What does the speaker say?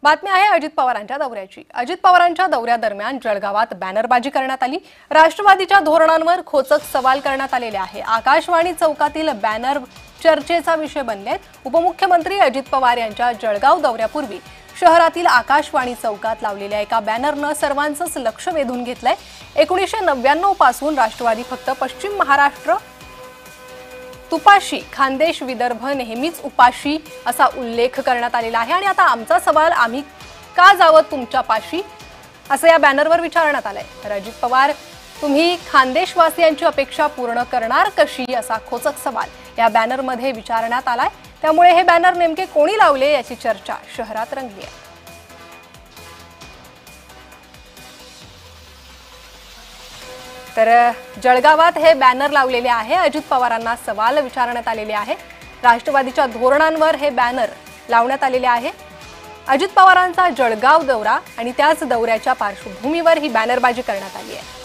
बातमी आहे अजित पवारांच्या दौऱ्याची। अजित पवारांच्या दौऱ्यादरम्यान जळगावात बॅनरबाजी करण्यात आली। राष्ट्रवादीच्या धोरणांवर खोचक सवाल करण्यात आलेले आहे। आकाशवाणी चौकातील बॅनर चर्चेचा विषय बनलेत। उपमुख्यमंत्री अजित पवार यांच्या जळगाव दौऱ्यापूर्वी शहरातील आकाशवाणी चौकात लावलेल्या एका बॅनरनं सर्वांचंच लक्ष वेधून घेतलंय। 1999 पासून राष्ट्रवादी फक्त पश्चिम महाराष्ट्र तुपाशी, खानदेश विदर्भ नेहमीच उपाशी असा उल्लेख करण्यात आलेला आहे आणि आता आमचा सवाल आम्ही का जावं तुमच्या पाशी असं या बॅनरवर विचारण्यात आलंय। तर अजित पवार तुम्ही खानदेशवासियांची अपेक्षा पूर्ण करणार कशी असा खोचक सवाल या बॅनरमध्ये विचारण्यात आलाय। त्यामुळे हे बॅनर नेमके कोणी लावले याची चर्चा शहरात रंगली आहे। तर जळगावात हे बॅनर लावलेले आहे। अजित पवारांना सवाल विचारण्यात आलेले आहे। राष्ट्रवादीच्या धोरणांवर हे बॅनर लावण्यात आलेले आहे। अजित पवारांचा जळगाव दौरा आणि त्याच दौऱ्याच्या पार्श्वभूमीवर ही बॅनरबाजी करण्यात आली आहे।